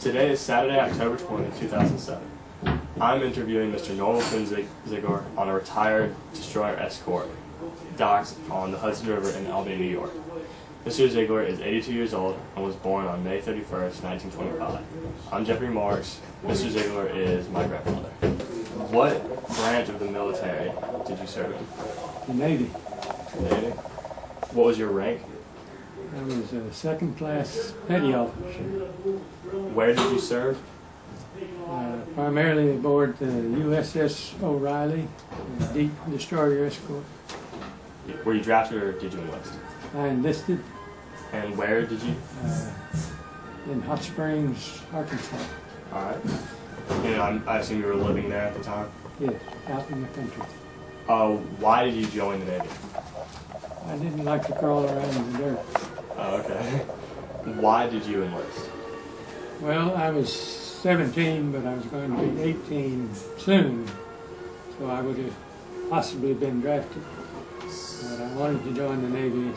Today is Saturday, October 20, 2007. I'm interviewing Mr. Norval Ziegler on a retired destroyer escort docked on the Hudson River in Albany, New York. Mr. Ziegler is 82 years old and was born on May 31st, 1925. I'm Jeffrey Marks. Mr. Ziegler is my grandfather. What branch of the military did you serve in? The Navy. Navy? What was your rank? I was a second-class petty officer. Where did you serve? Primarily aboard the USS O'Reilly, a deep destroyer escort. Were you drafted or did you enlist? I enlisted And where did you? in Hot Springs, Arkansas. All right. And I assume you were living there at the time? Yes, out in the country. Why did you join the Navy? I didn't like to crawl around in the dirt. Oh, okay. Why did you enlist? Well, I was 17, but I was going to be 18 soon, so I would have possibly been drafted. But I wanted to join the Navy,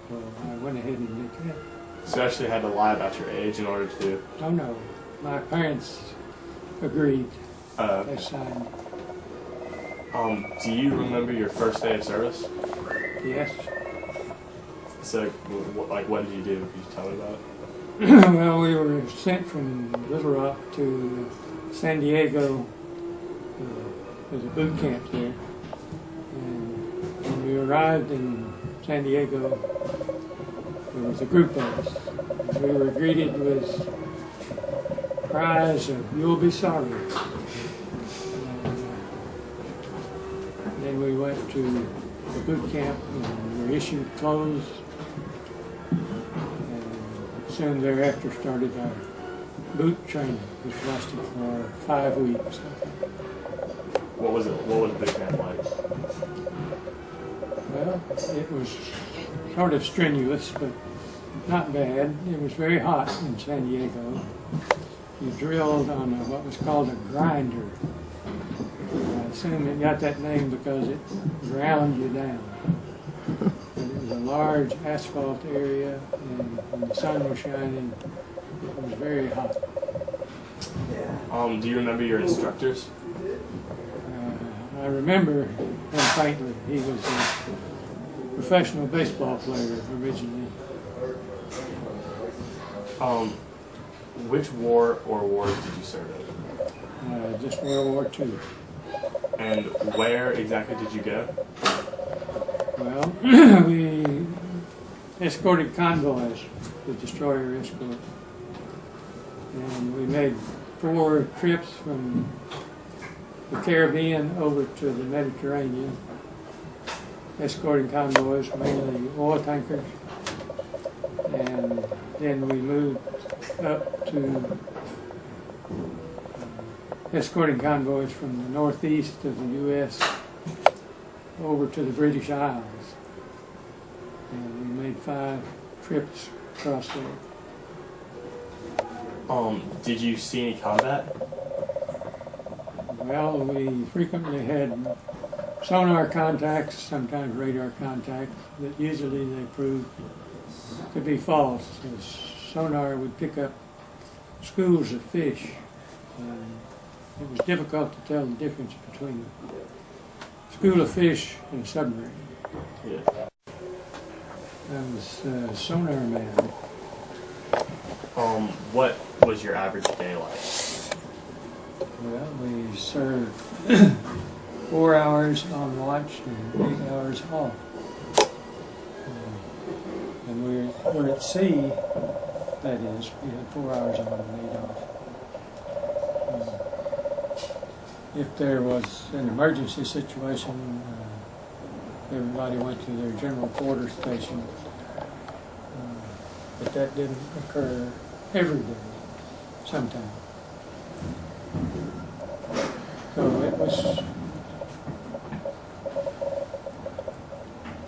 so I went ahead and did that. So you actually had to lie about your age in order to... Oh no, my parents agreed. Okay. They signed. Do you remember your first day of service? Yes. So, what did you do? Could you tell me about it? Well, we were sent from Little Rock to San Diego. There's a boot camp there. And when we arrived in San Diego, there was a group of us. We were greeted with cries of, "You'll be sorry." And then we went to the boot camp and were issued clothes. Soon thereafter started our boot training, which lasted for 5 weeks. What was boot camp like? Well, it was sort of strenuous, but not bad. It was very hot in San Diego. You drilled on what was called a grinder. I assume it got that name because it ground you down. It was a large asphalt area, and when the sun was shining, it was very hot. Do you remember your instructors? I remember him faintly. He was a professional baseball player originally. Which war or wars did you serve in? Just World War II. And where exactly did you go? Well, we escorted convoys, the destroyer escort. And we made 4 trips from the Caribbean over to the Mediterranean, escorting convoys, mainly oil tankers. And then we moved up to escorting convoys from the northeast of the U.S. over to the British Isles. And we made 5 trips across there. Did you see any combat? Well, we frequently had sonar contacts, sometimes radar contacts, but usually they proved to be false. The sonar would pick up schools of fish, and it was difficult to tell the difference between a school of fish and a submarine. Yeah. I was a sonar man. What was your average day like? Well, we served 4 hours on watch and 8 hours off. And we were at sea, that is, we had 4 hours on and 8 off. If there was an emergency situation, everybody went to their general quarters station. But that didn't occur every day, sometimes. So it was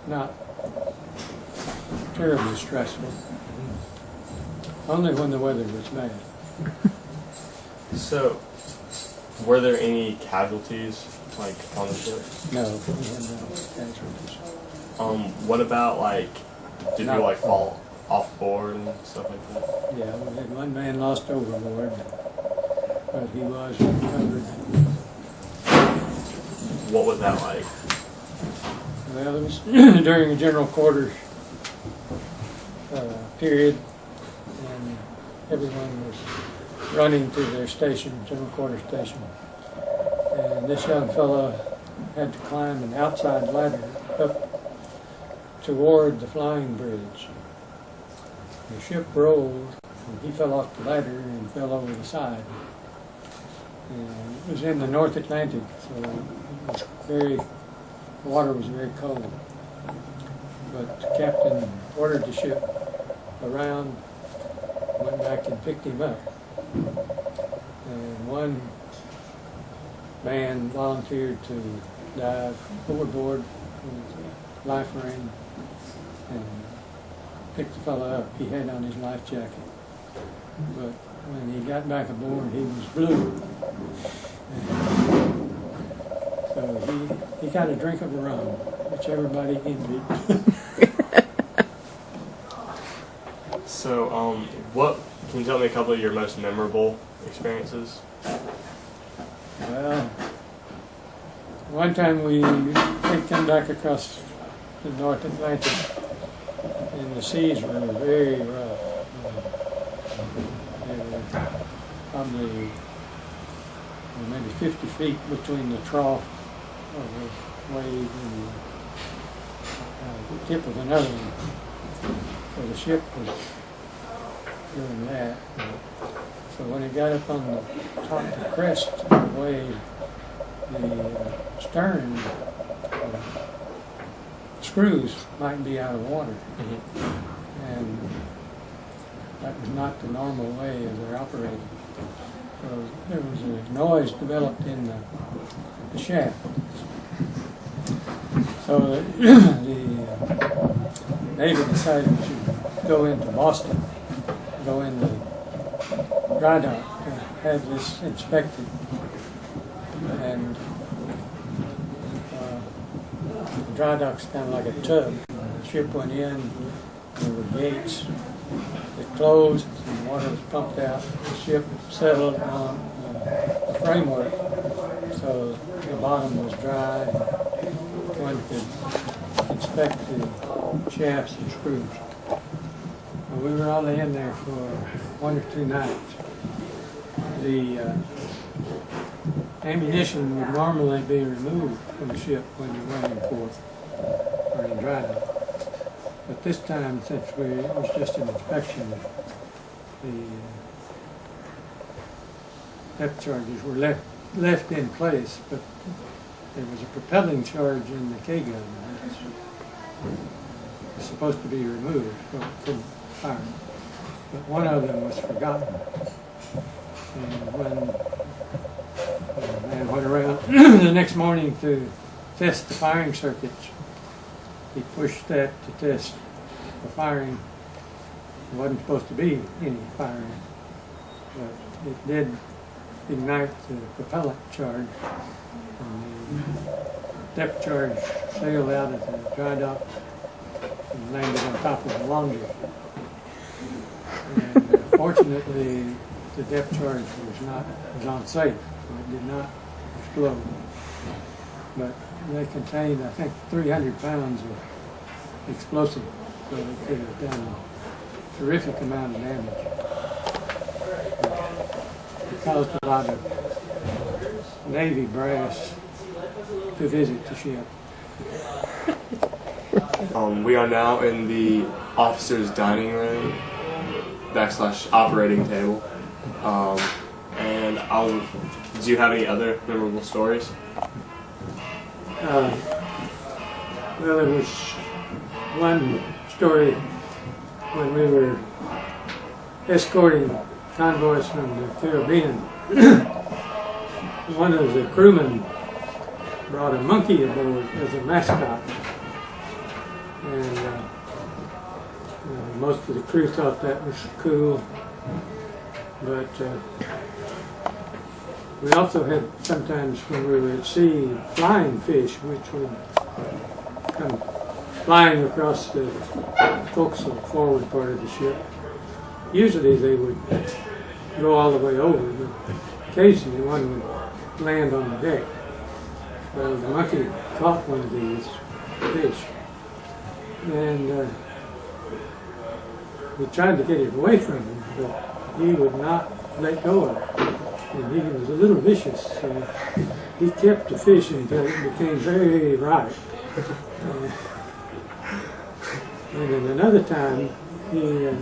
not terribly stressful. Only when the weather was bad. So, were there any casualties, like, on the ship? No, we had no casualties. What about, like, did you, like, fall off board and stuff like that? Yeah, we had one man lost overboard, but he was recovered. What was that like? Well, it was during a general quarters period, and everyone was running to their station, general quarters station. And this young fellow had to climb an outside ladder up toward the flying bridge. The ship rolled, and he fell off the ladder and fell over the side. And it was in the North Atlantic, so it was the water was very cold. But the captain ordered the ship around, went back and picked him up. And one man volunteered to dive overboard with a life ring and picked the fellow up. He had on his life jacket. But when he got back aboard, he was blue. And so he got a drink of rum, which everybody envied. So, can you tell me a couple of your most memorable experiences? Well, one time we came back across the North Atlantic, and the seas were very rough. They were probably maybe 50 feet between the trough of the wave and the tip of another one. So the ship was doing that. So when it got up on the top of the crest of the wave, the stern screws might be out of water. Mm-hmm. And that was not the normal way of their operating. So there was a noise developed in the shaft. So the Navy decided to go into Boston, go in the dry dock to have this inspected. And the dry dock's kind of like a tub. The ship went in, there were gates. It closed, and water was pumped out. The ship settled on the framework, so the bottom was dry. One could inspect the shafts and screws. And we were only in there for 1 or 2 nights. The ammunition would normally be removed from the ship when you're running port or in dry dock. But this time, since it was just an inspection, the depth charges were left in place, but there was a propelling charge in the K-gun that was supposed to be removed, so it couldn't fire. But one of them was forgotten. And when the man went around the next morning to test the firing circuits, he pushed that to test for firing. There wasn't supposed to be any firing, but it did ignite the propellant charge, and the depth charge sailed out of the dry dock and landed on top of the laundry. And fortunately, the depth charge was on safe, so it did not explode. But they contained, I think, 300 pounds of explosive, so it could have done a terrific amount of damage. It caused a lot of Navy brass to visit the ship. We are now in the officer's dining room / operating table. And do you have any other memorable stories? Well, there was one story when we were escorting convoys from the Caribbean. One of the crewmen brought a monkey aboard as a mascot, and most of the crew thought that was cool, but we also had sometimes when we were at sea flying fish, which would come flying across the forecastle forward part of the ship. Usually they would go all the way over, but occasionally one would land on the deck. Well, the monkey caught one of these fish, and we tried to get it away from him, but he would not let go of it. And he was a little vicious, so he kept the fish until it became very ripe. And then another time,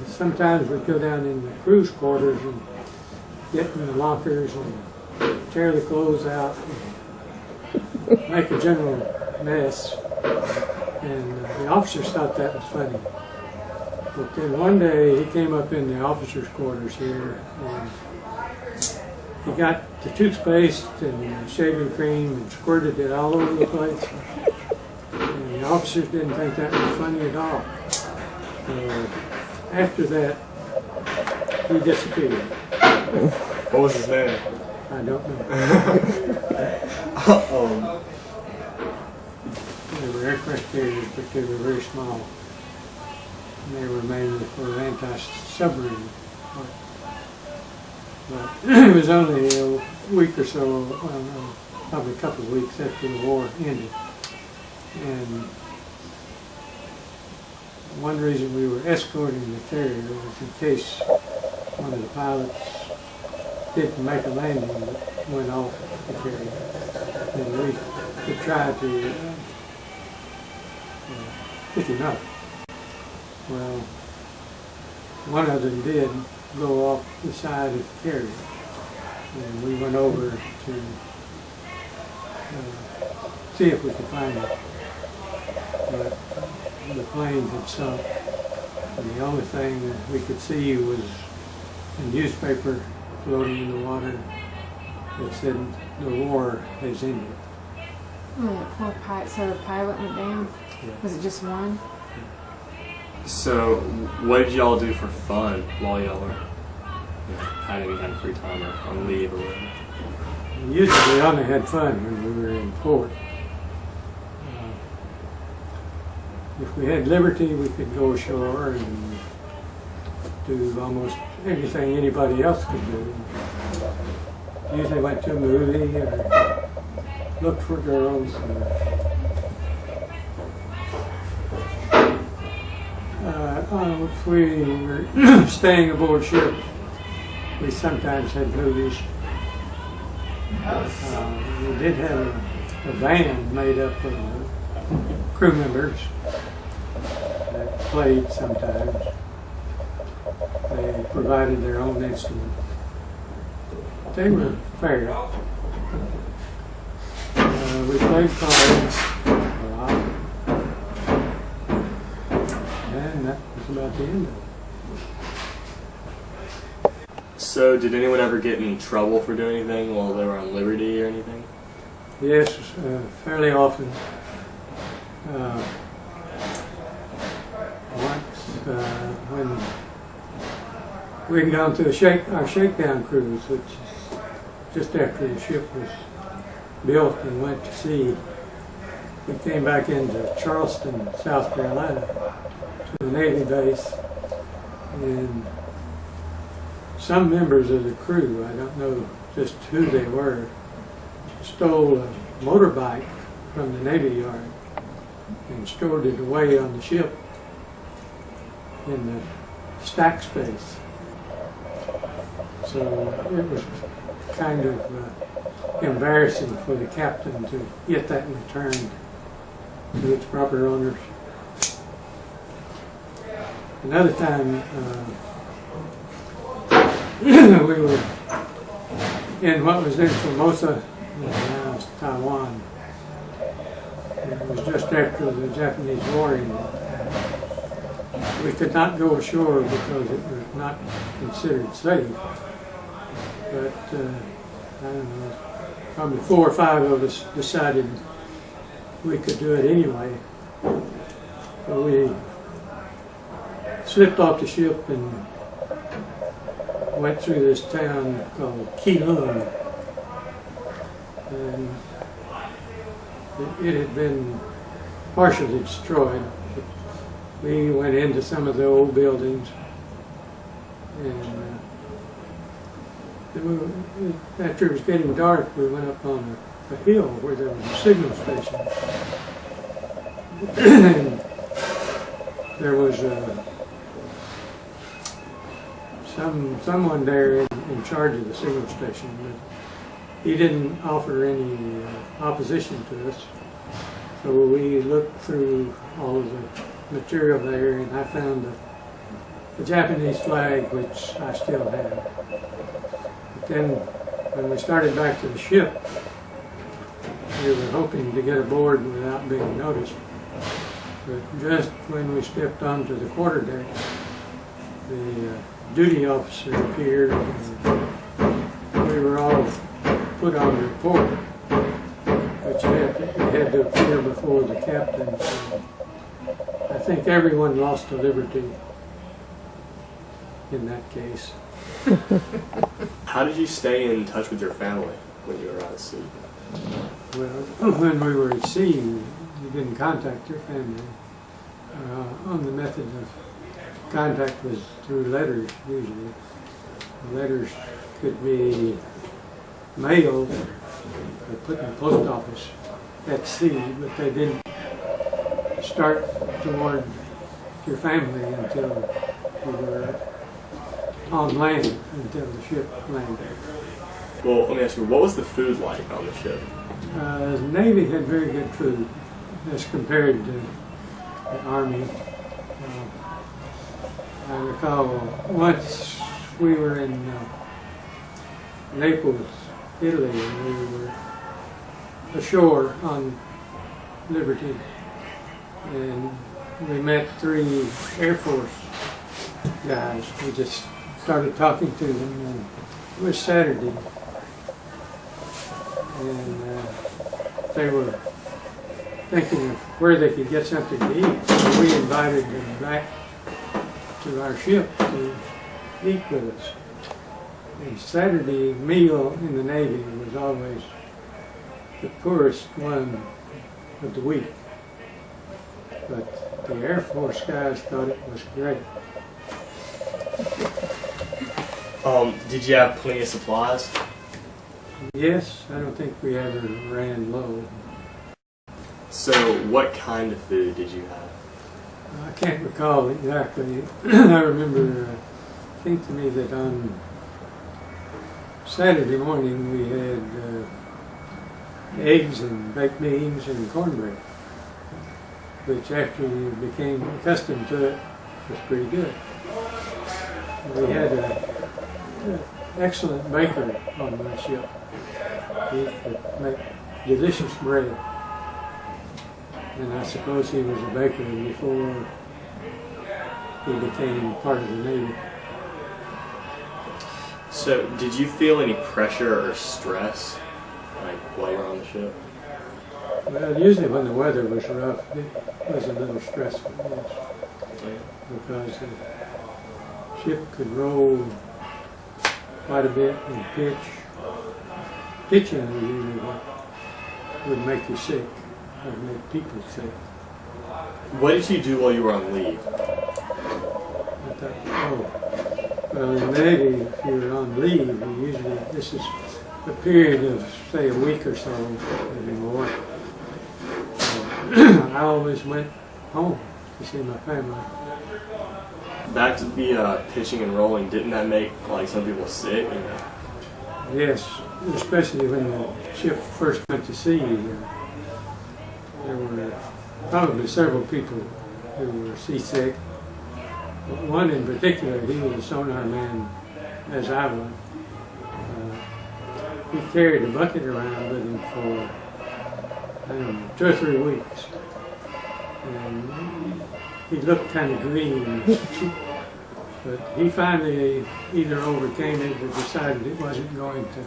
sometimes we'd go down in the crew's quarters and get in the lockers and tear the clothes out and make a general mess. And the officers thought that was funny. But then one day he came up in the officers' quarters here and he got the toothpaste and shaving cream and squirted it all over the place. And the officers didn't think that was funny at all. After that, he disappeared. What was his name? I don't know. They were aircraft carriers, but they were very small. And they were mainly for anti-submarine. But it was only a week or so, probably a couple of weeks after the war ended. And one reason we were escorting the carrier was in case one of the pilots didn't make a landing but went off the carrier. And we could try to pick him up. Well, one of them did go off the side of the carrier, and we went over to see if we could find him. But the plane had sunk, and the only thing that we could see was a newspaper floating in the water that said the war has ended. Oh, poor pilot. So the pilot went down? Yeah. Was it just one? So, what did y'all do for fun while y'all were had any kind of free time or on leave or whatever? Usually we only had fun when we were in port. If we had liberty, we could go ashore and do almost anything anybody else could do. Usually went to a movie or looked for girls. If we were staying aboard ship, we sometimes had movies. We did have a band made up of crew members that played sometimes. They provided their own instrument. They were fair. We played cards a lot. And that was about the end of it. So, did anyone ever get in trouble for doing anything while they were on liberty or anything? Yes, fairly often. Once, when we'd gone to our shakedown cruise, which is just after the ship was built and went to sea, we came back into Charleston, South Carolina, to the Navy base, and some members of the crew, I don't know just who they were, stole a motorbike from the Navy Yard and stored it away on the ship in the stack space. So it was kind of embarrassing for the captain to get that returned to its proper owners. Another time we were in what was then Formosa, now it's Taiwan. It was just after the Japanese War ended. We could not go ashore because it was not considered safe. But I don't know, probably 4 or 5 of us decided we could do it anyway. So we slipped off the ship and went through this town called Keelung. And it had been partially destroyed. We went into some of the old buildings, and after it was getting dark, we went up on a hill where there was a signal station. And there was someone there in charge of the signal station, but he didn't offer any opposition to us. So we looked through all of the material there, and I found the Japanese flag, which I still have. But then, when we started back to the ship, we were hoping to get aboard without being noticed. But just when we stepped onto the quarterdeck, the duty officer appeared, and we were all put on report. But you had to appear before the captain. So I think everyone lost a liberty in that case. How did you stay in touch with your family when you were out at sea? Well, when we were at sea, you didn't contact your family. The method of contact was through letters, usually. Letters could be mailed or put in the post office at sea, but they didn't start toward your family until you were on land, until the ship landed. Well, let me ask you, what was the food like on the ship? The Navy had very good food as compared to the Army. I recall once we were in Naples, Italy, and we were ashore on Liberty, and we met 3 Air Force guys. We just started talking to them, and it was Saturday, and they were thinking of where they could get something to eat. So we invited them back to our ship to eat with us. The Saturday meal in the Navy was always the poorest one of the week. But the Air Force guys thought it was great. Did you have plenty of supplies? Yes, I don't think we ever ran low. So, what kind of food did you have? I can't recall exactly. I remember, it seemed to me that on Saturday morning we had eggs and baked beans and cornbread, which after you became accustomed to it was pretty good. We had an excellent baker on the ship. He could make delicious bread. And I suppose he was a baker before he became part of the Navy. So, did you feel any pressure or stress, like, while you were on the ship? Well, usually when the weather was rough, it was a little stressful, yes. Because the ship could roll quite a bit and pitch. Pitching was usually what would make you sick. Or make people sick. What did you do while you were on leave? I thought, well, in the Navy, if you were on leave, you usually, this is a period of, say, a week or so, maybe more. I always went home to see my family. Back to the pitching and rolling, didn't that make, like, some people sick? Yes, especially when the ship first went to sea. There were probably several people who were seasick. But one in particular, he was a sonar man, as I was. He carried a bucket around with him for, I don't know, 2 or 3 weeks. And he looked kind of green. But he finally either overcame it or decided it wasn't going to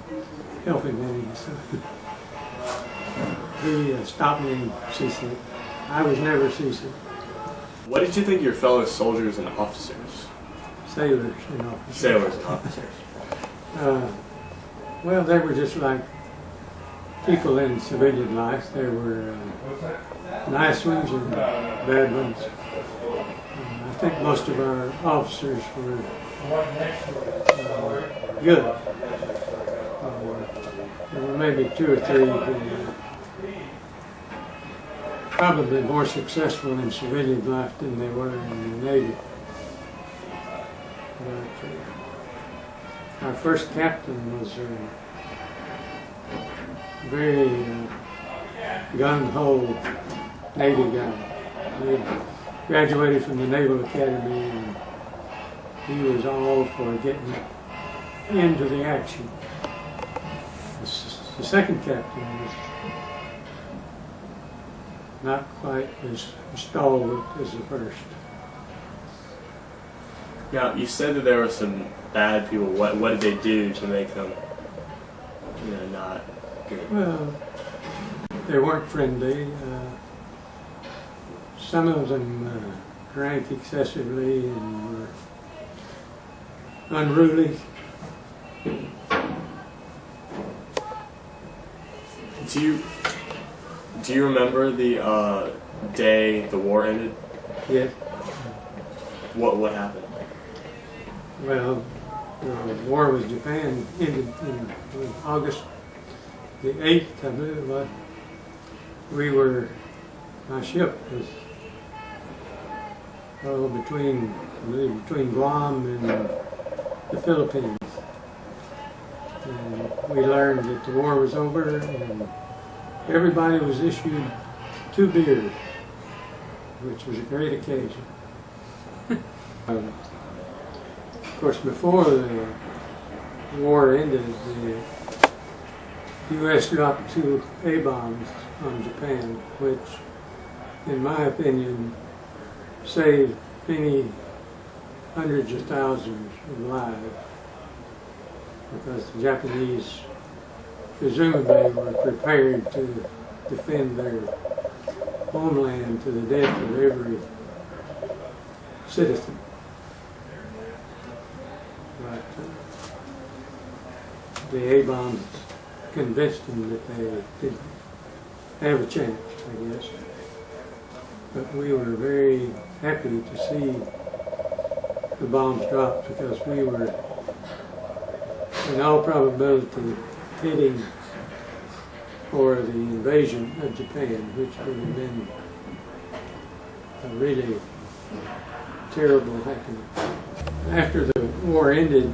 help him any. So he stopped being seasick. I was never seasick. What did you think of your fellow soldiers and officers? Sailors and officers. Sailors and officers. Well, they were just like people in civilian life. There were nice ones and bad ones. I think most of our officers were good. There were maybe 2 or 3 who were probably more successful in civilian life than they were in the Navy. But our first captain was a very gung-ho Navy guy. He graduated from the Naval Academy, and he was all for getting into the action. The second captain was not quite as stalwart as the first. Now, you said that there were some bad people. What did they do to make them, not good? Well, they weren't friendly. Some of them drank excessively and were unruly. Do you remember the day the war ended? Yes. What happened? Well, the war with Japan ended in August the 8th, I believe it was. My ship was between Guam and the Philippines. And we learned that the war was over, and everybody was issued 2 beers, which was a great occasion. Of course, before the war ended, the U.S. dropped 2 A-bombs on Japan, which, in my opinion, saved many hundreds of thousands of lives, because the Japanese presumably were prepared to defend their homeland to the death of every citizen. But the A-bombs convinced them that they didn't have a chance, I guess. But we were very happy to see the bombs drop, because we were, in all probability, heading for the invasion of Japan, which would have been a really terrible happening. After the war ended,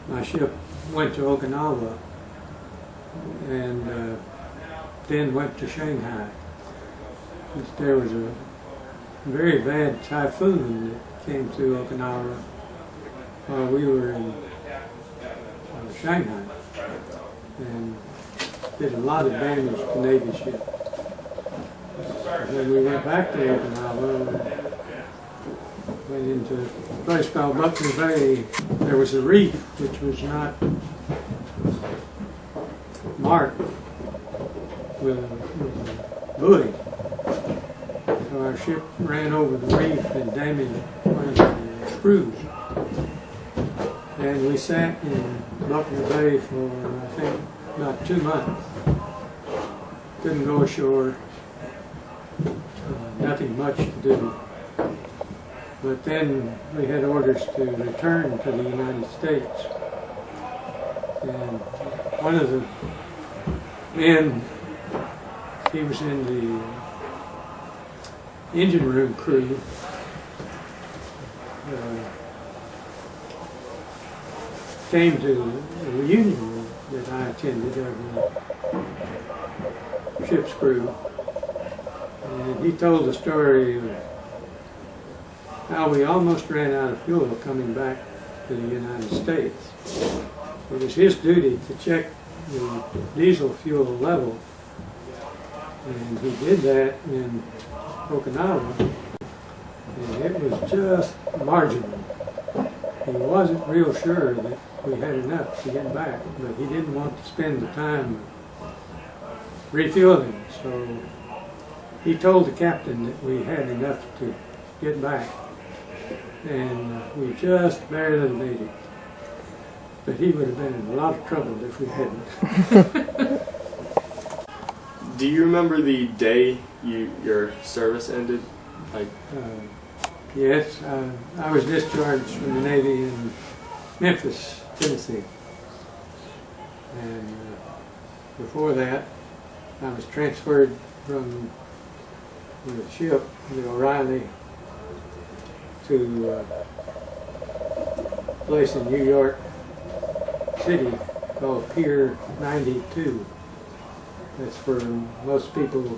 my ship went to Okinawa and then went to Shanghai. There was a very bad typhoon that came through Okinawa while we were in Shanghai, and did a lot of damage to Navy ships. When we went back to Okinawa, we went into a place called Buckner Bay. There was a reef which was not marked with a buoy. So our ship ran over the reef and damaged one of the screws. And we sat in Buckner Bay for, I think, about 2 months. Couldn't go ashore, nothing much to do. But then we had orders to return to the United States. And one of the men, he was in the engine room crew, came to a reunion that I attended of the ship's crew, and he told the story of how we almost ran out of fuel coming back to the United States. It was his duty to check the diesel fuel level, and he did that in Okinawa, and it was just marginal. He wasn't real sure that we had enough to get back, but he didn't want to spend the time refueling, so he told the captain that we had enough to get back, and we just barely made it. but he would have been in a lot of trouble if we hadn't. Do you remember the day your service ended? Like, Yes, I was discharged from the Navy in Memphis, Tennessee. And before that, I was transferred from the ship, the O'Reilly, to a place in New York City called Pier 92. That's where most people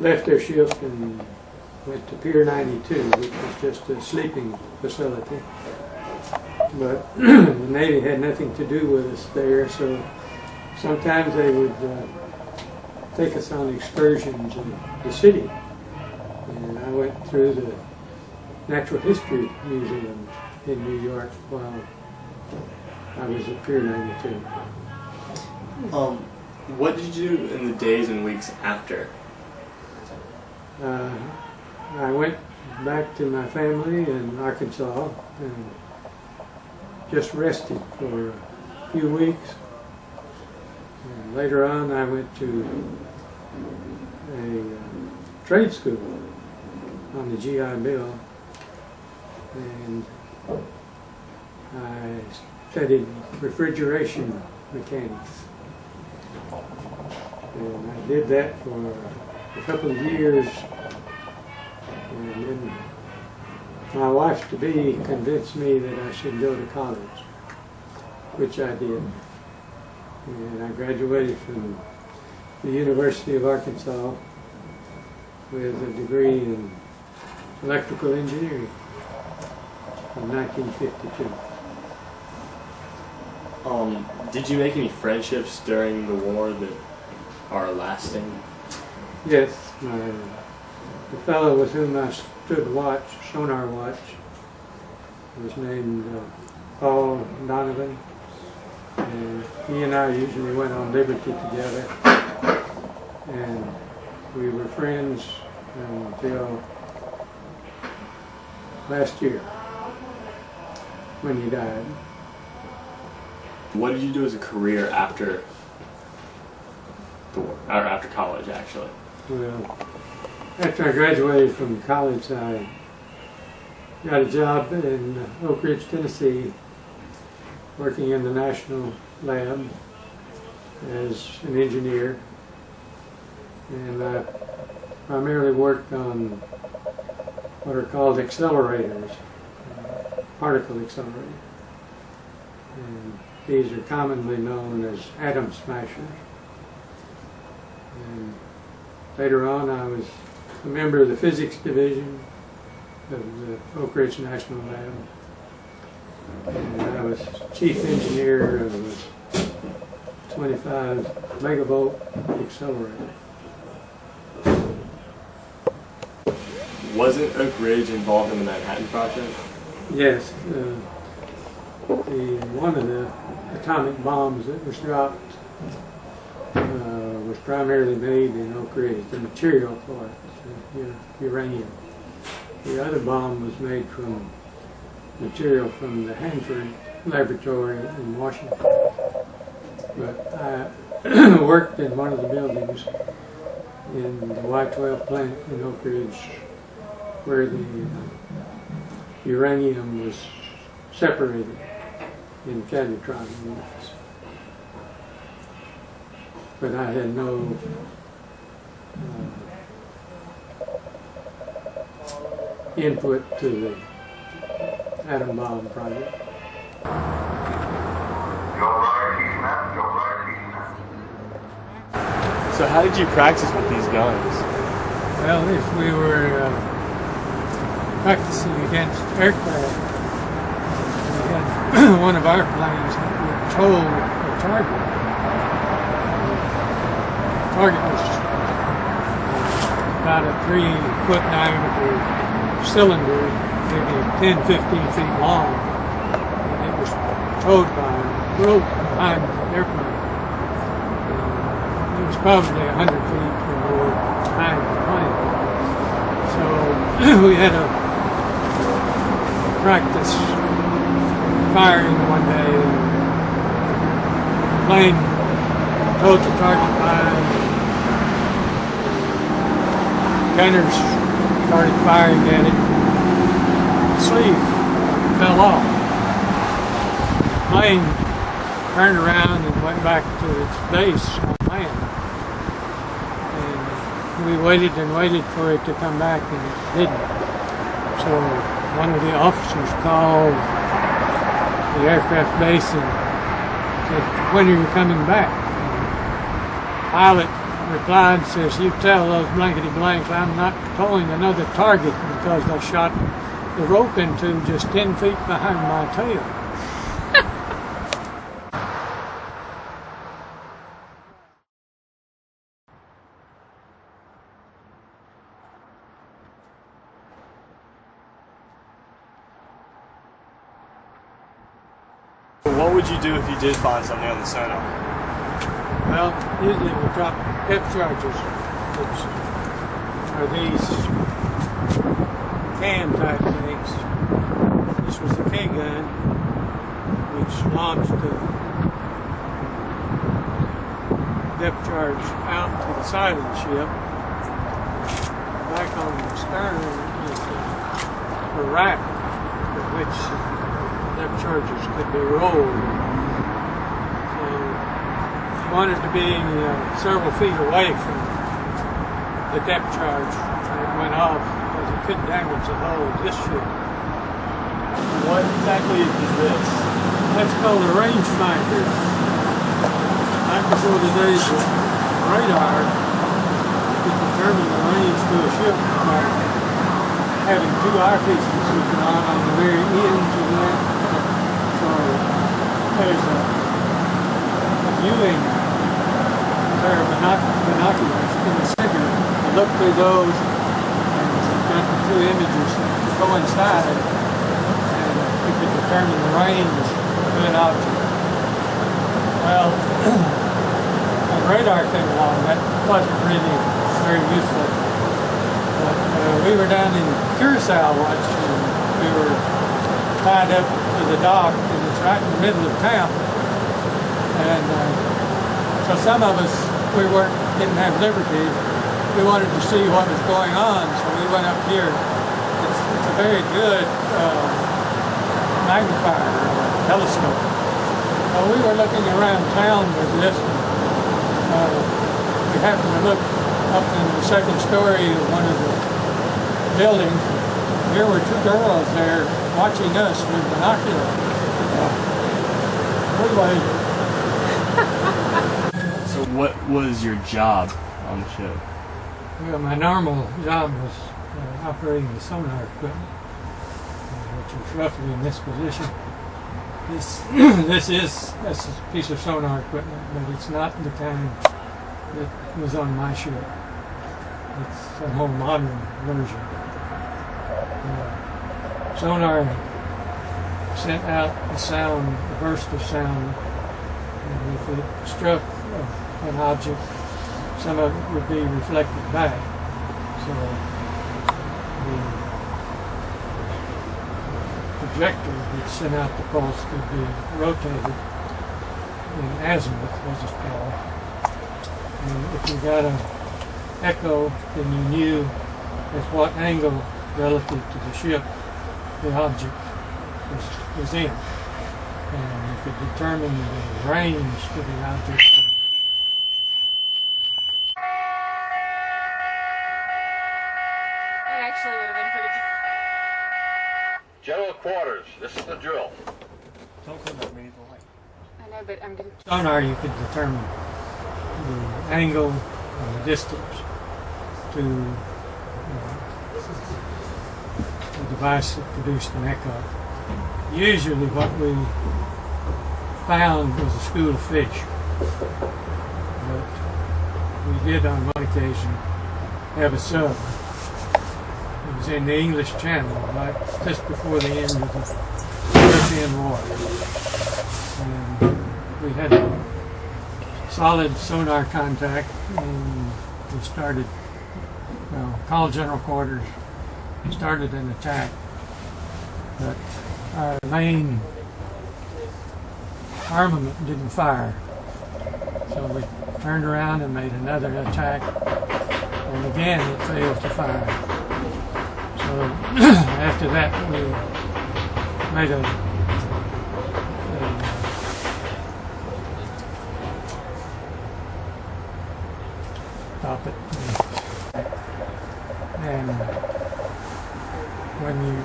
left their ship and went to Pier 92, which was just a sleeping facility. But the Navy had nothing to do with us there, so sometimes they would take us on excursions in the city. And I went through the Natural History Museum in New York while I was at Pier 92. What did you do in the days and weeks after? I went back to my family in Arkansas and just rested for a few weeks. And later on, I went to a trade school on the GI Bill, and I studied refrigeration mechanics. And I did that for a couple of years, and then my wife-to-be convinced me that I should go to college, which I did. And I graduated from the University of Arkansas with a degree in electrical engineering in 1952. Did you make any friendships during the war that are lasting? Yes, the fellow with whom I stood watch, sonar watch, was named Paul Donovan, and he and I usually went on liberty together, and we were friends until last year when he died. What did you do as a career after the war, or after college, actually? Well, after I graduated from college, I got a job in Oak Ridge, Tennessee, working in the National Lab as an engineer. And I primarily worked on what are called accelerators, particle accelerators. And these are commonly known as atom smashers. And later on, I was a member of the physics division of the Oak Ridge National Lab. And I was chief engineer of a 25 megavolt accelerator. Wasn't Oak Ridge involved in the Manhattan Project? Yes. One of the atomic bombs that was dropped was primarily made in Oak Ridge, the material for it, uranium. The other bomb was made from material from the Hanford Laboratory in Washington. But I worked in one of the buildings in the Y-12 plant in Oak Ridge where the uranium was separated in cadmium units. But I had no input to the atom bomb project. So how did you practice with these guns? Well, if we were practicing against aircraft, we had one of our planes that would tow a target. The target was about a 3-foot diameter cylinder, maybe 10, 15 feet long, and it was towed by a rope behind the airplane. It was probably 100 feet or more behind the plane. So we had to practice firing one day, plane told the target line. Gunners started firing at it. The sleeve fell off. The plane turned around and went back to its base on land. And we waited and waited for it to come back, and it didn't. So one of the officers called the aircraft base and said, "When are you coming back?" And the pilot replied, says, "You tell those blankety blanks I'm not towing another target because they shot the rope into just 10 feet behind my tail." What would you do if you did find something on the sonar? Well, usually we drop depth charges, which are these can type things. This was the K gun, which launched the depth charge out to the side of the ship. Back on the stern is the rack for which depth charges could be rolled. So you wanted to be several feet away from the depth charge when it went off, because it could damage the hull of this ship. What exactly is this? That's called a rangefinder. Back before the days of radar, you could determine the range to a ship by having two eyepieces you can on the very ends of that. So there's a viewing pair of binoculars in the center. You look through those, and you've got the two images that coincide, and you can determine the range of an object. Well, when radar came along, that wasn't really very useful. But we were down in Curacao once, and we were tied up to the dock, and it's right in the middle of town. And so some of us, didn't have liberty. We wanted to see what was going on, so we went up here. It's a very good magnifier, telescope. Well, we were looking around town with this. We happened to look up in the second story of one of the buildings. There were two girls there watching us with binoculars. So what was your job on the ship? Well, my normal job was operating the sonar equipment, which was roughly in this position. This is a piece of sonar equipment, but it's not the kind that was on my ship. It's a more modern version. Sonar sent out a sound, a burst of sound, and if it struck an object, some of it would be reflected back. So the projector that sent out the pulse could be rotated in azimuth, as it's called. And if you got an echo, then you knew at what angle relative to the ship the object was in. And you could determine the range to the object. That actually would have been pretty good. General quarters, this is the drill. Don't come at me either way. I know, but I'm going to... Sonar, you could determine the angle and the distance to the device that produced an echo. Usually what we found was a school of fish, but we did on one occasion have a sub. It was in the English Channel, right just before the end of the European War. And we had a solid sonar contact, and we started, called General Quarters, started an attack. But our main armament didn't fire. So we turned around and made another attack, and again it failed to fire. So after that we made a stop it. And when you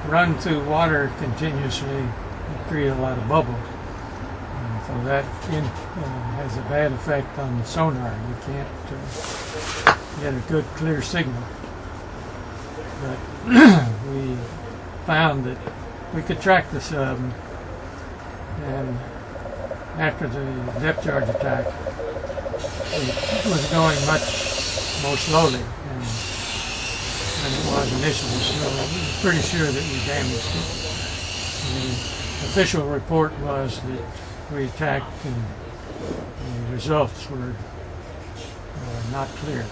run through water continuously, you create a lot of bubbles. And so that has a bad effect on the sonar. You can't get a good clear signal. But we found that we could track the sub, and after the depth charge attack, it was going much more slowly than it was initially, so we were pretty sure that we damaged it. The official report was that we attacked and the results were not clear.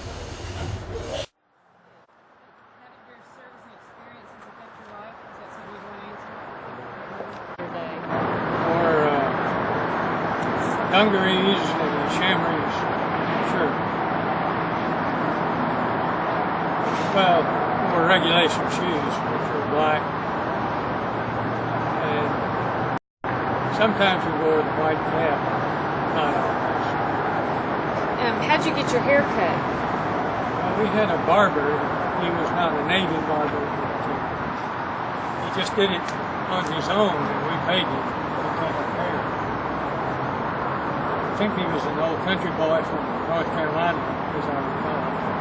For dungarees and chamois, sure. Well, were regulation shoes, which were black. And sometimes we wore the white cap, not always. How'd you get your hair cut? Well, we had a barber. He was not a Navy barber. But, he just did it on his own, and we paid him to cut our hair. I think he was an old country boy from North Carolina, as I recall.